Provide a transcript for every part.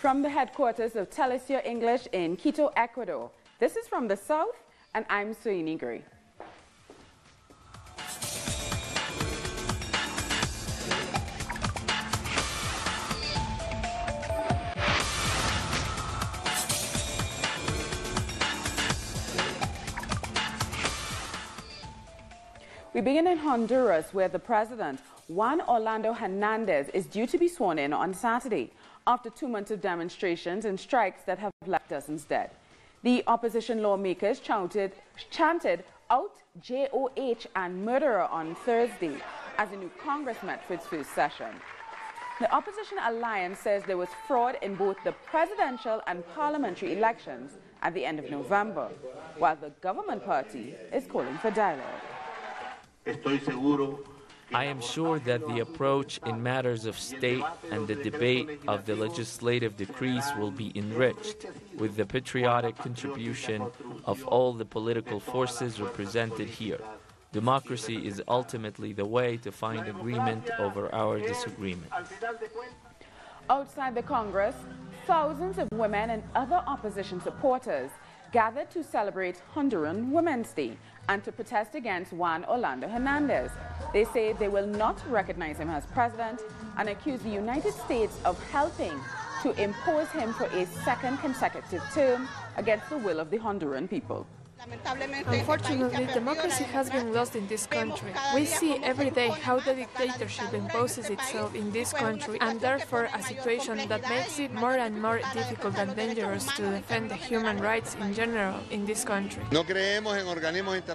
From the headquarters of Telesur English in Quito, Ecuador, this is From the South, and I'm Suini Gray. We begin in Honduras, where the president, Juan Orlando Hernandez, is due to be sworn in on Saturday after 2 months of demonstrations and strikes that have left dozens dead. The opposition lawmakers chanted out JOH and murderer on Thursday as a new Congress met for its first session. The opposition alliance says there was fraud in both the presidential and parliamentary elections at the end of November, while the government party is calling for dialogue. I am sure that the approach in matters of state and the debate of the legislative decrees will be enriched with the patriotic contribution of all the political forces represented here. Democracy is ultimately the way to find agreement over our disagreement. Outside the Congress, thousands of women and other opposition supporters gathered to celebrate Honduran Women's Day and to protest against Juan Orlando Hernandez. They say they will not recognize him as president and accuse the United States of helping to impose him for a second consecutive term against the will of the Honduran people. Unfortunately, democracy has been lost in this country. We see every day how the dictatorship imposes itself in this country, and therefore a situation that makes it more and more difficult and dangerous to defend the human rights in general in this country.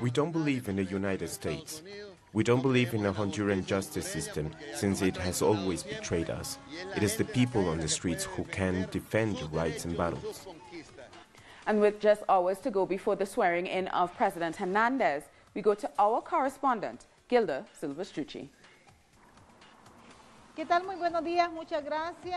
We don't believe in the United States. We don't believe in the Honduran justice system, since it has always betrayed us. It is the people on the streets who can defend the rights and battles. And with just hours to go before the swearing-in of President Hernandez, we go to our correspondent, Gilda Silva-Strucci.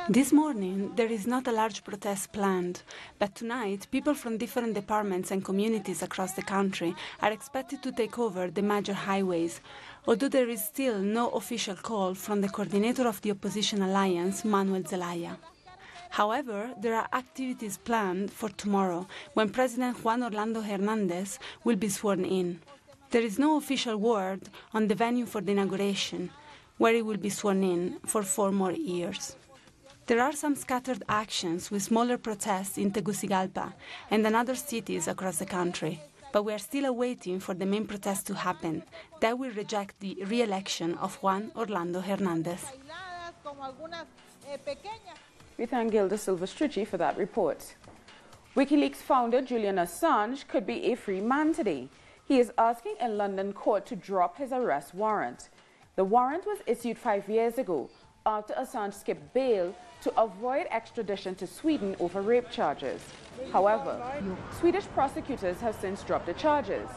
This morning, there is not a large protest planned, but tonight, people from different departments and communities across the country are expected to take over the major highways, although there is still no official call from the coordinator of the opposition alliance, Manuel Zelaya. However, there are activities planned for tomorrow, when President Juan Orlando Hernandez will be sworn in. There is no official word on the venue for the inauguration, where he will be sworn in for 4 more years. There are some scattered actions with smaller protests in Tegucigalpa and in other cities across the country, but we are still awaiting for the main protest to happen. That will reject the re-election of Juan Orlando Hernandez. We thank Gilda Silva-Strucci for that report. WikiLeaks founder Julian Assange could be a free man today. He is asking a London court to drop his arrest warrant. The warrant was issued 5 years ago after Assange skipped bail to avoid extradition to Sweden over rape charges. However, Swedish prosecutors have since dropped the charges.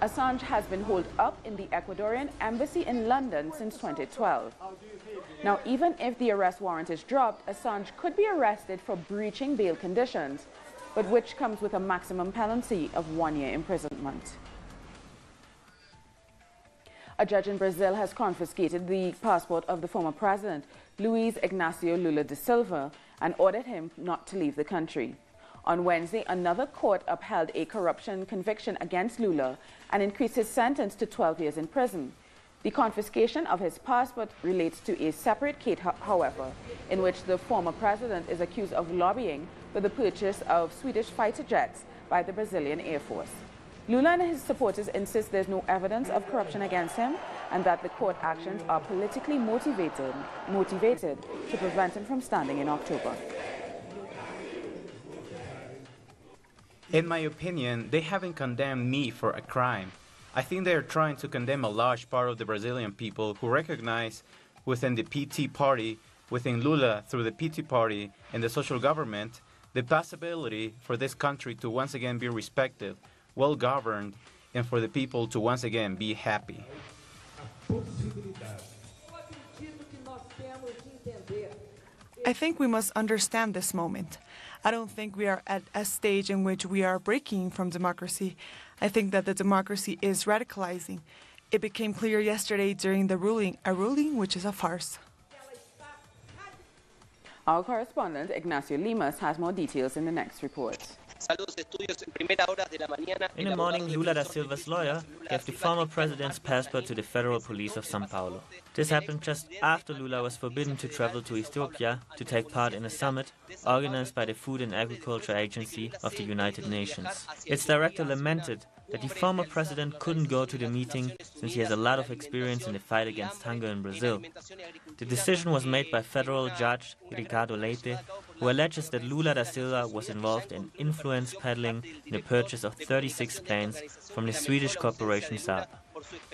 Assange has been holed up in the Ecuadorian embassy in London since 2012. Now, even if the arrest warrant is dropped, Assange could be arrested for breaching bail conditions, but which comes with a maximum penalty of 1 year imprisonment. A judge in Brazil has confiscated the passport of the former president, Luiz Inácio Lula da Silva, and ordered him not to leave the country. On Wednesday, another court upheld a corruption conviction against Lula and increased his sentence to 12 years in prison. The confiscation of his passport relates to a separate case, however, in which the former president is accused of lobbying for the purchase of Swedish fighter jets by the Brazilian Air Force. Lula and his supporters insist there's no evidence of corruption against him and that the court actions are politically motivated to prevent him from standing in October. In my opinion, they haven't condemned me for a crime. I think they are trying to condemn a large part of the Brazilian people who recognize within the PT party, within Lula through the PT party and the social government, the possibility for this country to once again be respected, well-governed, and for the people to once again be happy. I think we must understand this moment. I don't think we are at a stage in which we are breaking from democracy. I think that the democracy is radicalizing. It became clear yesterday during the ruling, a ruling which is a farce. Our correspondent, Ignacio Limas, has more details in the next report. In the morning, Lula da Silva's lawyer gave the former president's passport to the Federal Police of São Paulo. This happened just after Lula was forbidden to travel to Ethiopia to take part in a summit organized by the Food and Agriculture Agency of the United Nations. Its director lamented that the former president couldn't go to the meeting since he has a lot of experience in the fight against hunger in Brazil. The decision was made by federal judge Ricardo Leite, who alleges that Lula da Silva was involved in influence peddling in the purchase of 36 planes from the Swedish corporation Saab.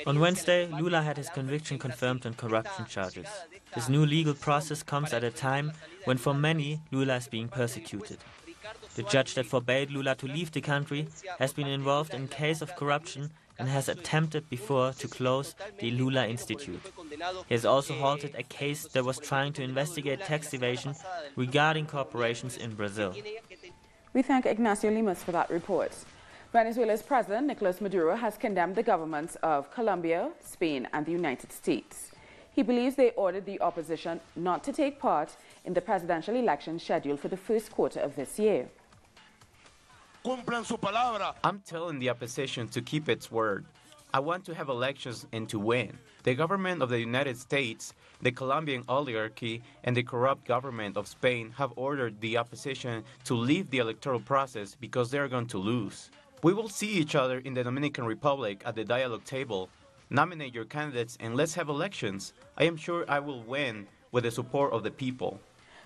On Wednesday, Lula had his conviction confirmed on corruption charges. This new legal process comes at a time when for many, Lula is being persecuted. The judge that forbade Lula to leave the country has been involved in a case of corruption and has attempted before to close the Lula Institute. He has also halted a case that was trying to investigate tax evasion regarding corporations in Brazil. We thank Ignacio Limas for that report. Venezuela's president, Nicolas Maduro, has condemned the governments of Colombia, Spain and the United States. He believes they ordered the opposition not to take part in the presidential election scheduled for the first quarter of this year. I'm telling the opposition to keep its word. I want to have elections and to win. The government of the United States, the Colombian oligarchy, and the corrupt government of Spain have ordered the opposition to leave the electoral process because they are going to lose. We will see each other in the Dominican Republic at the dialogue table. Nominate your candidates and let's have elections. I am sure I will win with the support of the people.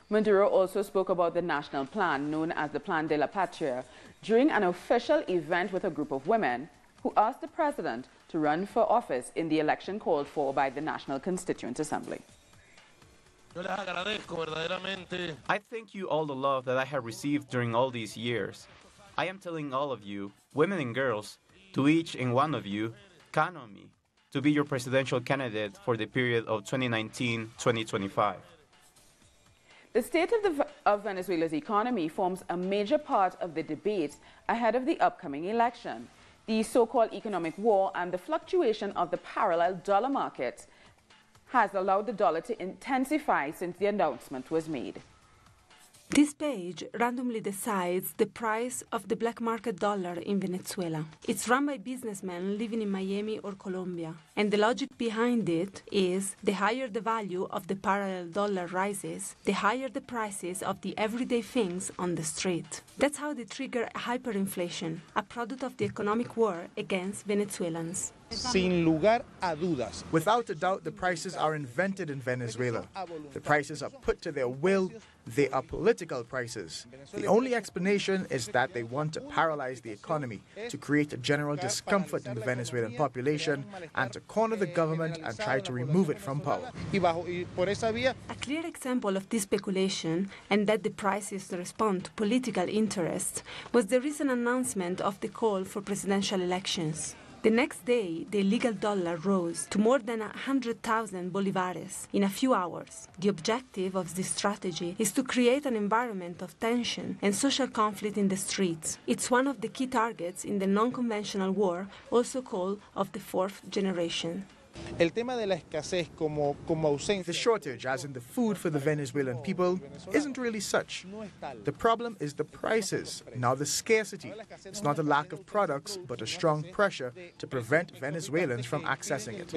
Maduro also spoke about the national plan known as the Plan de la Patria during an official event with a group of women who asked the president to run for office in the election called for by the National Constituent Assembly. I thank you all the love that I have received during all these years. I am telling all of you, women and girls, to each and one of you, count on me to be your presidential candidate for the period of 2019-2025. The state of Venezuela's economy forms a major part of the debate ahead of the upcoming election. The so-called economic war and the fluctuation of the parallel dollar market has allowed the dollar to intensify since the announcement was made. This page randomly decides the price of the black market dollar in Venezuela. It's run by businessmen living in Miami or Colombia. And the logic behind it is the higher the value of the parallel dollar rises, the higher the prices of the everyday things on the street. That's how they trigger hyperinflation, a product of the economic war against Venezuelans. Sin lugar a dudas. Without a doubt, the prices are invented in Venezuela. The prices are put to their will. They are political prices. The only explanation is that they want to paralyze the economy, to create a general discomfort in the Venezuelan population, and to corner the government and try to remove it from power. A clear example of this speculation, and that the prices respond to political interests, was the recent announcement of the call for presidential elections. The next day, the illegal dollar rose to more than 100,000 bolivares in a few hours. The objective of this strategy is to create an environment of tension and social conflict in the streets. It's one of the key targets in the non-conventional war, also called of the fourth generation. The shortage, as in the food for the Venezuelan people, isn't really such. The problem is the prices, now the scarcity. It's not a lack of products, but a strong pressure to prevent Venezuelans from accessing it.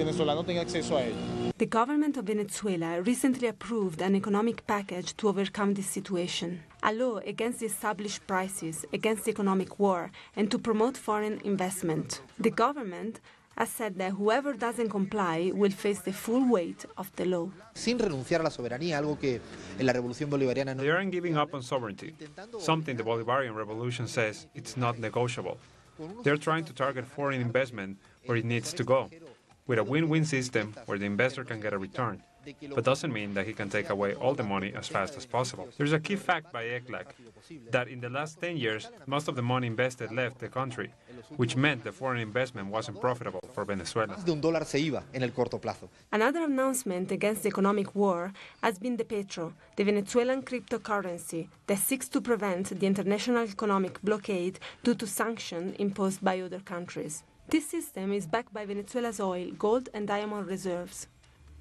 The government of Venezuela recently approved an economic package to overcome this situation. A law against the established prices, against the economic war, and to promote foreign investment. The government has said that whoever doesn't comply will face the full weight of the law. They aren't giving up on sovereignty, something the Bolivarian Revolution says it's not negotiable. They're trying to target foreign investment where it needs to go, with a win-win system where the investor can get a return, but doesn't mean that he can take away all the money as fast as possible. There's a key fact by ECLAC that in the last 10 years, most of the money invested left the country, which meant the foreign investment wasn't profitable for Venezuela. Another announcement against the economic war has been the Petro, the Venezuelan cryptocurrency that seeks to prevent the international economic blockade due to sanctions imposed by other countries. This system is backed by Venezuela's oil, gold and diamond reserves.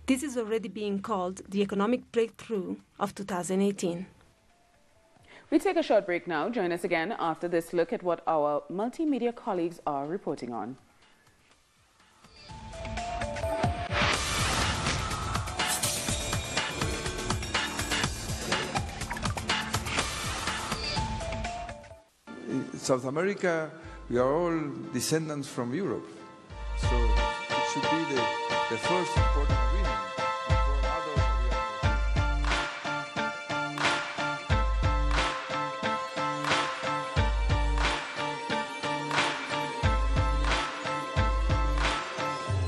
This is already being called the economic breakthrough of 2018. We take a short break now. Join us again after this look at what our multimedia colleagues are reporting on. In South America, we are all descendants from Europe, so it should be the first important agreement before others we are.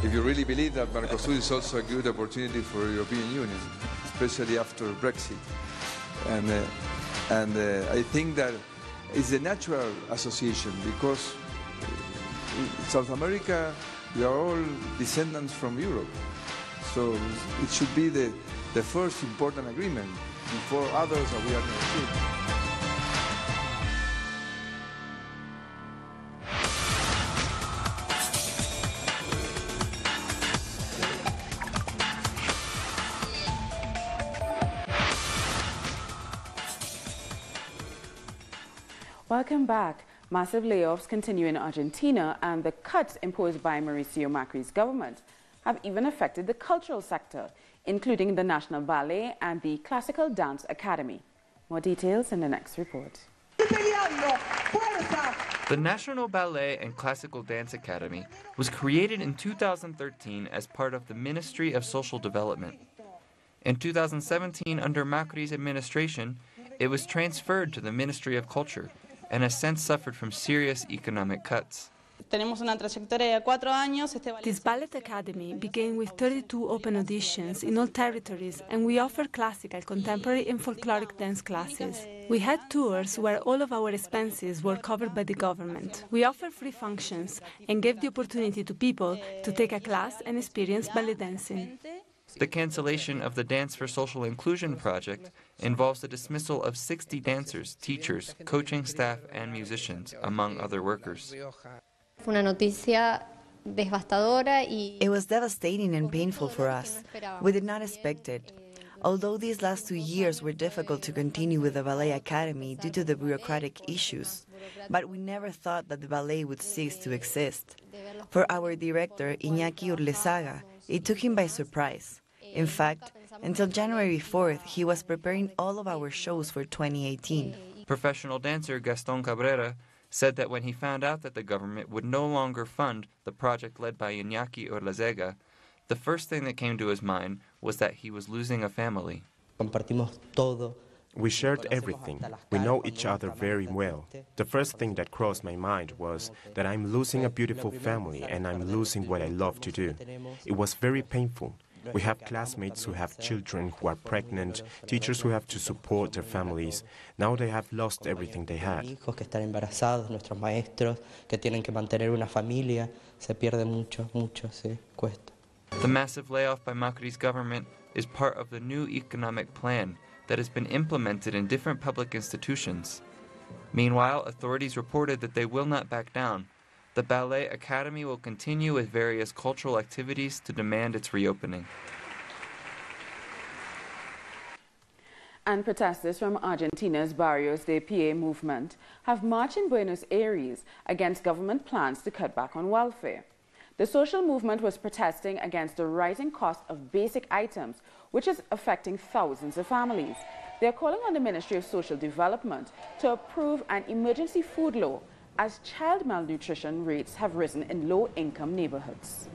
If you really believe that Mercosur is also a good opportunity for the European Union, especially after Brexit, and I think that it's a natural association because in South America we are all descendants from Europe, so it should be the first important agreement before others that we are negotiating. Welcome back. Massive layoffs continue in Argentina, and the cuts imposed by Mauricio Macri's government have even affected the cultural sector, including the National Ballet and the Classical Dance Academy. More details in the next report. The National Ballet and Classical Dance Academy was created in 2013 as part of the Ministry of Social Development. In 2017, under Macri's administration, it was transferred to the Ministry of Culture, and has since suffered from serious economic cuts. This ballet academy began with 32 open auditions in all territories, and we offer classical, contemporary and folkloric dance classes. We had tours where all of our expenses were covered by the government. We offer free functions and gave the opportunity to people to take a class and experience ballet dancing. The cancellation of the Dance for Social Inclusion project involves the dismissal of 60 dancers, teachers, coaching staff, and musicians, among other workers. It was devastating and painful for us. We did not expect it. Although these last 2 years were difficult to continue with the Ballet Academy due to the bureaucratic issues, but we never thought that the ballet would cease to exist. For our director, Iñaki Urlezaga, it took him by surprise. In fact, until January 4th, he was preparing all of our shows for 2018. Professional dancer Gaston Cabrera said that when he found out that the government would no longer fund the project led by Iñaki Urlezaga, the first thing that came to his mind was that he was losing a family. We shared everything. We know each other very well. The first thing that crossed my mind was that I'm losing a beautiful family and I'm losing what I love to do. It was very painful. We have classmates who have children who are pregnant, teachers who have to support their families. Now they have lost everything they had. The massive layoff by Macri's government is part of the new economic plan that has been implemented in different public institutions. Meanwhile, authorities reported that they will not back down. The Ballet Academy will continue with various cultural activities to demand its reopening. And protesters from Argentina's Barrios de Pie movement have marched in Buenos Aires against government plans to cut back on welfare. The social movement was protesting against the rising cost of basic items, which is affecting thousands of families. They are calling on the Ministry of Social Development to approve an emergency food law, as child malnutrition rates have risen in low-income neighborhoods.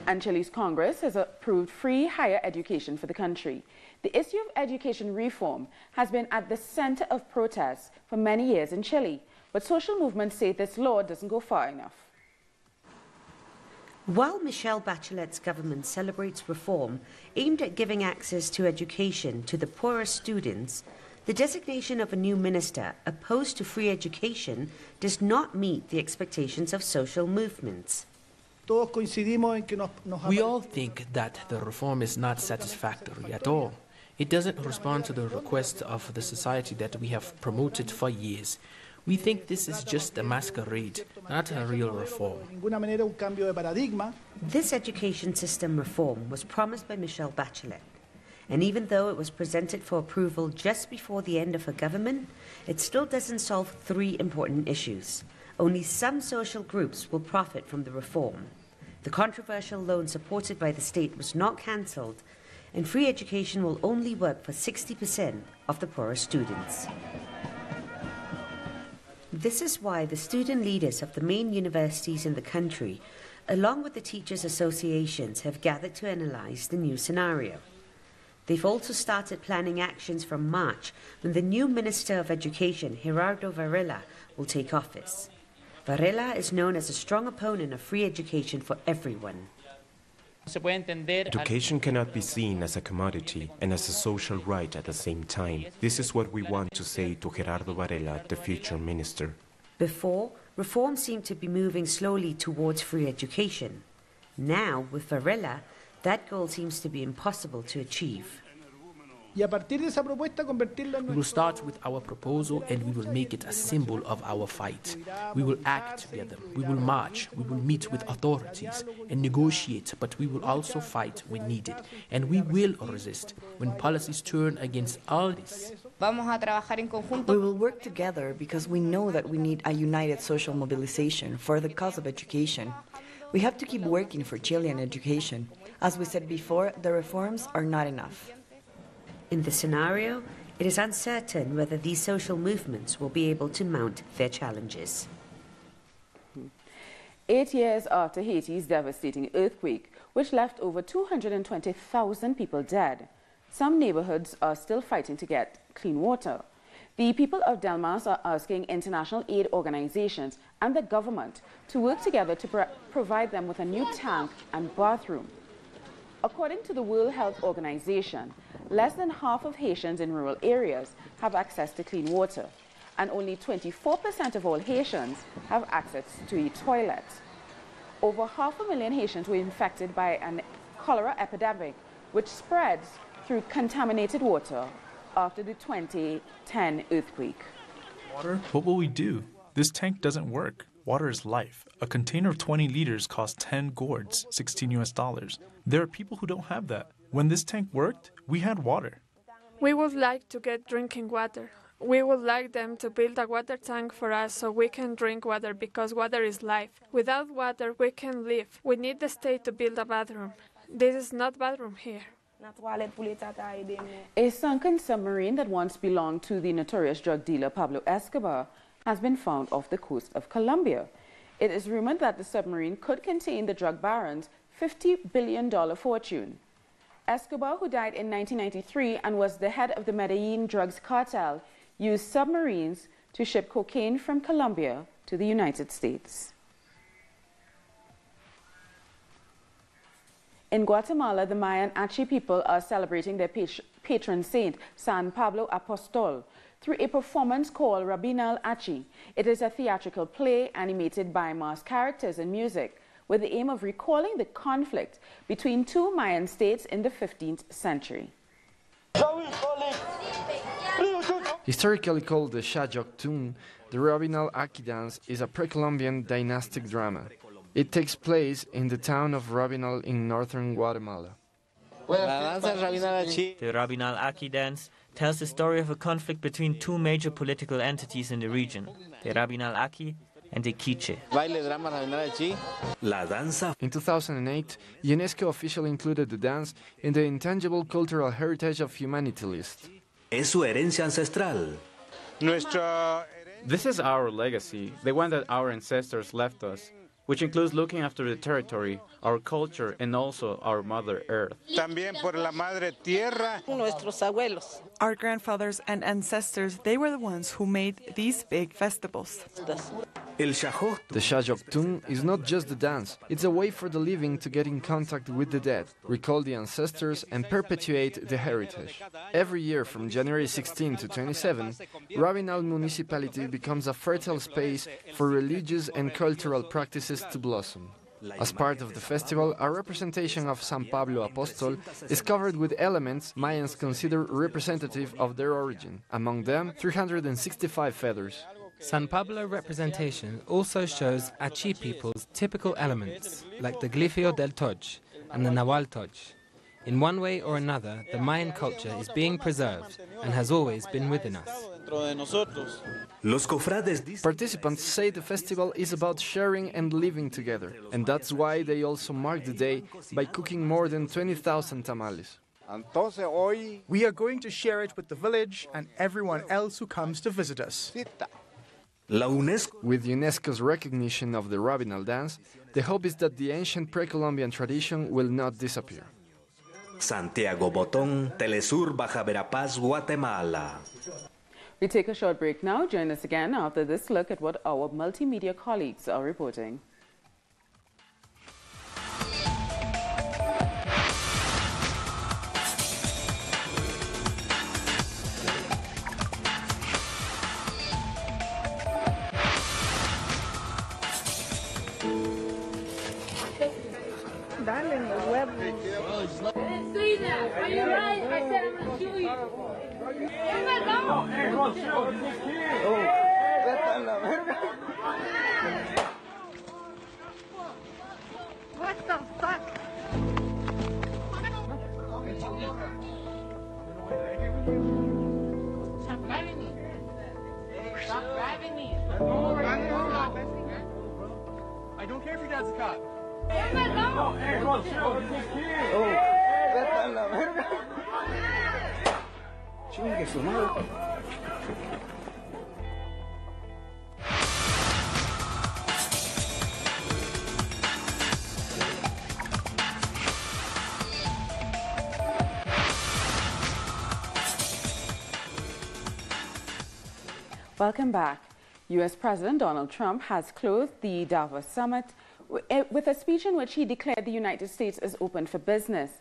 And Chile's Congress has approved free higher education for the country. The issue of education reform has been at the center of protests for many years in Chile, but social movements say this law doesn't go far enough. While Michelle Bachelet's government celebrates reform aimed at giving access to education to the poorest students, the designation of a new minister opposed to free education does not meet the expectations of social movements. We all think that the reform is not satisfactory at all. It doesn't respond to the requests of the society that we have promoted for years. We think this is just a masquerade, not a real reform. This education system reform was promised by Michelle Bachelet. And even though it was presented for approval just before the end of her government, it still doesn't solve three important issues. Only some social groups will profit from the reform. The controversial loan supported by the state was not cancelled, and free education will only work for 60% of the poorer students. This is why the student leaders of the main universities in the country, along with the teachers' associations, have gathered to analyse the new scenario. They've also started planning actions from March, when the new Minister of Education, Gerardo Varela, will take office. Varela is known as a strong opponent of free education for everyone. Education cannot be seen as a commodity and as a social right at the same time. This is what we want to say to Gerardo Varela, the future minister. Before, reform seemed to be moving slowly towards free education. Now, with Varela, that goal seems to be impossible to achieve. We will start with our proposal and we will make it a symbol of our fight. We will act together, we will march, we will meet with authorities and negotiate, but we will also fight when needed. And we will resist when policies turn against all this. We will work together because we know that we need a united social mobilization for the cause of education. We have to keep working for Chilean education. As we said before, the reforms are not enough. In this scenario, it is uncertain whether these social movements will be able to mount their challenges. 8 years after Haiti's devastating earthquake, which left over 220,000 people dead, some neighborhoods are still fighting to get clean water. The people of Delmas are asking international aid organizations and the government to work together to provide them with a new tank and bathroom. According to the World Health Organization, less than half of Haitians in rural areas have access to clean water, and only 24% of all Haitians have access to a toilet. Over 500,000 Haitians were infected by a cholera epidemic, which spreads through contaminated water after the 2010 earthquake. Water? What will we do? This tank doesn't work. Water is life. A container of 20 liters costs 10 gourds, $16 US. There are people who don't have that. When this tank worked, we had water. We would like to get drinking water. We would like them to build a water tank for us so we can drink water because water is life. Without water, we can live. We need the state to build a bathroom. This is not bathroom here. A sunken submarine that once belonged to the notorious drug dealer Pablo Escobar has been found off the coast of Colombia. It is rumored that the submarine could contain the drug baron's $50 billion fortune. Escobar, who died in 1993 and was the head of the Medellin drugs cartel, used submarines to ship cocaine from Colombia to the United States. In Guatemala, the Mayan Achi people are celebrating their patron saint, San Pablo Apostol, through a performance called Rabinal Achi. It is a theatrical play animated by masked characters and music, with the aim of recalling the conflict between two Mayan states in the 15th century. Historically called the Xayoctún, the Rabinal Achi dance is a pre-Columbian dynastic drama. It takes place in the town of Rabinal in northern Guatemala. The Rabinal Achi dance tells the story of a conflict between two major political entities in the region, the Rabinal Achi and the Quiche. In 2008, UNESCO officially included the dance in the Intangible Cultural Heritage of Humanity list. Es su herencia ancestral. This is our legacy, the one that our ancestors left us, which includes looking after the territory, our culture, and also our Mother Earth. Our grandfathers and ancestors, they were the ones who made these big festivals. The Xayoctún is not just a dance, it's a way for the living to get in contact with the dead, recall the ancestors, and perpetuate the heritage. Every year from January 16 to 27, Rabinal municipality becomes a fertile space for religious and cultural practices to blossom. As part of the festival, a representation of San Pablo Apostol is covered with elements Mayans consider representative of their origin, among them 365 feathers. San Pablo representation also shows Achi people's typical elements, like the Glifio del Toj and the Nahual Toj. In one way or another, the Mayan culture is being preserved and has always been within us. Participants say the festival is about sharing and living together, and that's why they also mark the day by cooking more than 20,000 tamales. We are going to share it with the village and everyone else who comes to visit us. With UNESCO's recognition of the Rabinal dance, the hope is that the ancient pre-Columbian tradition will not disappear. Santiago Botón, Telesur, Baja Verapaz, Guatemala. We take a short break now. Join us again after this look at what our multimedia colleagues are reporting. Are you right? I said I'm going to kill you. What the fuck? Stop grabbing me. Stop grabbing me. I don't care if your dad's a cop. Chingue su madre. Welcome back. U.S. President Donald Trump has closed the Davos summit with a speech in which he declared the United States is open for business.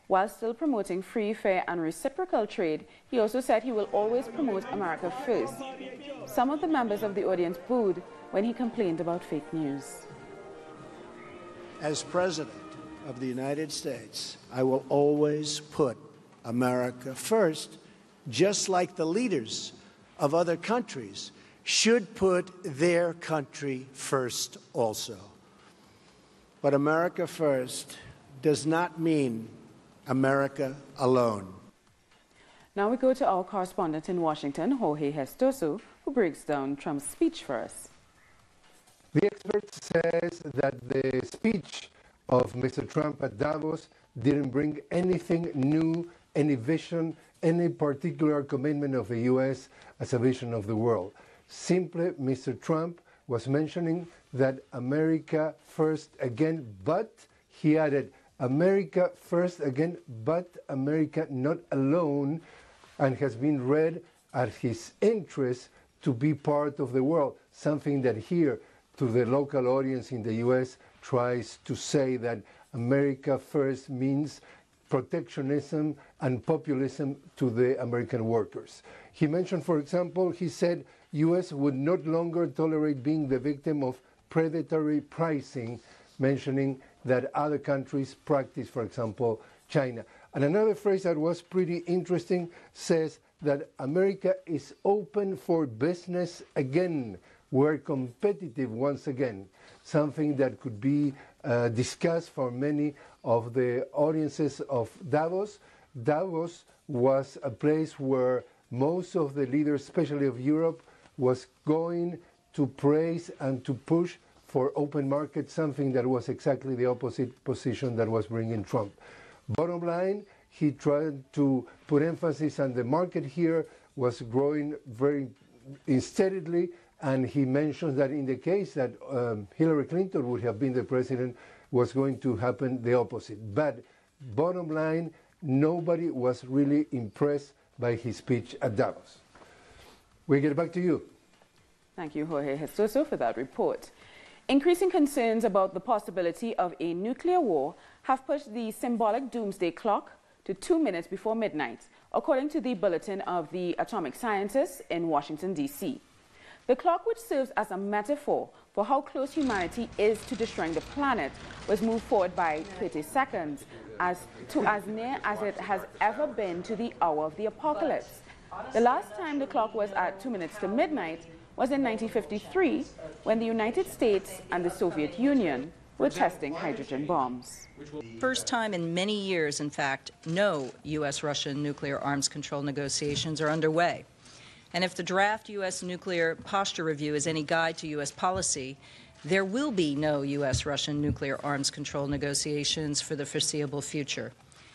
While still promoting free, fair and reciprocal trade, he also said he will always promote America first. Some of the members of the audience booed when he complained about fake news. As President of the United States, I will always put America first, just like the leaders of other countries should put their country first also. But America first does not mean America alone. Now we go to our correspondent in Washington, Jorge Gestoso, who breaks down Trump's speech for us. The expert says that the speech of Mr. Trump at Davos didn't bring anything new, any vision, any particular commitment of the U.S. as a vision of the world. Simply, Mr. Trump was mentioning that America first again, but he added, America first again, but America not alone, and has been read as his interest to be part of the world, something that here to the local audience in the U.S. tries to say that America first means protectionism and populism to the American workers. He mentioned, for example, he said U.S. would not longer tolerate being the victim of predatory pricing, mentioning that other countries practice, for example, China. And another phrase that was pretty interesting says that America is open for business again. We're competitive once again, something that could be discussed for many of the audiences of Davos. Davos was a place where most of the leaders, especially of Europe, was going to praise and to push for open market, something that was exactly the opposite position that was bringing Trump. Bottom line, he tried to put emphasis on the market here was growing very steadily, and he mentioned that in the case that Hillary Clinton would have been the president, was going to happen the opposite. But bottom line, nobody was really impressed by his speech at Davos. We get back to you. Thank you, Jorge Gestoso, for that report. Increasing concerns about the possibility of a nuclear war have pushed the symbolic doomsday clock to 2 minutes before midnight, according to the Bulletin of the Atomic Scientists in Washington, D.C. The clock, which serves as a metaphor for how close humanity is to destroying the planet, was moved forward by 30 seconds as near as it has ever been to the hour of the apocalypse. The last time the clock was at 2 minutes to midnight was in 1953, when the United States and the Soviet Union were testing hydrogen bombs. First time in many years, in fact, no U.S.-Russian nuclear arms control negotiations are underway. And if the draft U.S. nuclear posture review is any guide to U.S. policy, there will be no U.S.-Russian nuclear arms control negotiations for the foreseeable future.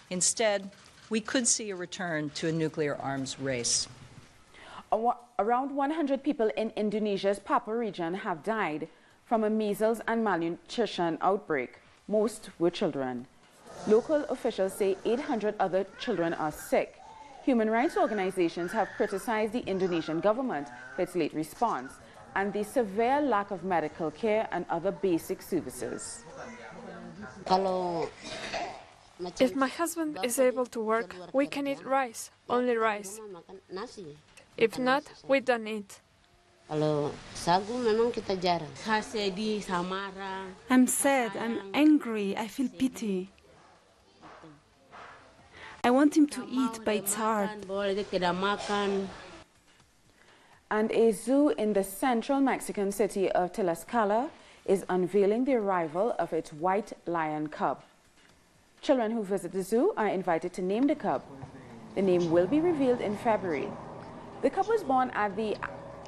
Instead, we could see a return to a nuclear arms race. Around 100 people in Indonesia's Papua region have died from a measles and malnutrition outbreak. Most were children. Local officials say 800 other children are sick. Human rights organizations have criticized the Indonesian government for its late response and the severe lack of medical care and other basic services. If my husband is able to work, we can eat rice, only rice. If not, we don't eat. I'm sad, I'm angry, I feel pity. I want him to eat, but it's hard. And a zoo in the central Mexican city of Tlaxcala is unveiling the arrival of its white lion cub. Children who visit the zoo are invited to name the cub. The name will be revealed in February. The cub was born at the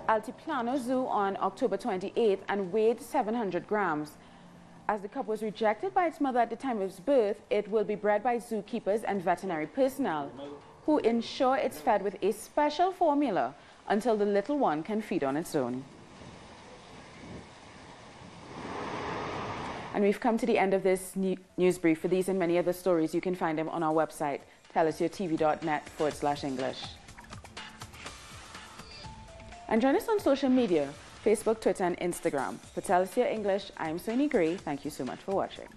Altiplano Zoo on October 28th and weighed 700 grams. As the cub was rejected by its mother at the time of its birth, it will be bred by zookeepers and veterinary personnel, who ensure it's fed with a special formula until the little one can feed on its own. And we've come to the end of this news brief. For these and many other stories, you can find them on our website, tellusyourtv.net/English. And join us on social media, Facebook, Twitter, and Instagram. For Tell Us Your English, I'm Sonia Gray. Thank you so much for watching.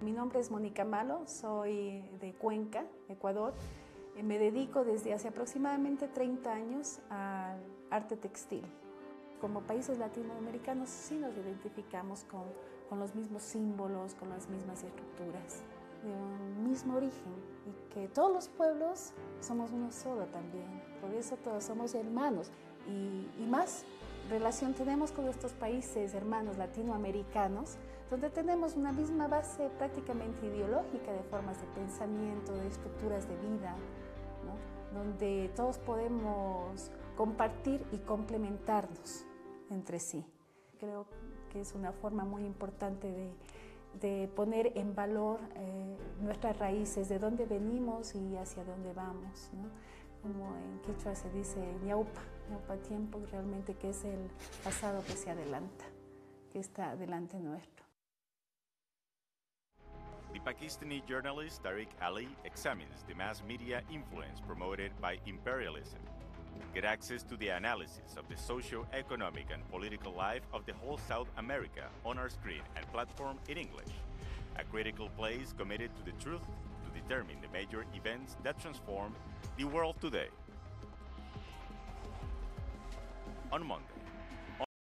Mi nombre es Mónica Malo, soy de Cuenca, Ecuador. Me dedico desde hace aproximadamente 30 años al arte textil. Como países latinoamericanos sí nos identificamos con los mismos símbolos, con las mismas estructuras, de un mismo origen, y que todos los pueblos somos uno solo también. Por eso todos somos hermanos y más relación tenemos con estos países hermanos latinoamericanos, donde tenemos una misma base prácticamente ideológica de formas de pensamiento, de estructuras de vida, ¿no? Donde todos podemos compartir y complementarnos entre sí. Creo que es una forma muy importante de poner en valor nuestras raíces, de dónde venimos y hacia dónde vamos, ¿no? Como en quechua se dice ñaupa, ñaupa tiempo, realmente que es el pasado que se adelanta, que está delante nuestro. The Pakistani journalist Tariq Ali examines the mass media influence promoted by imperialism. Get access to the analysis of the socio-economic and political life of the whole South America on our screen and platform in English. A critical place committed to the truth to determine the major events that transformed the world today. On Monday,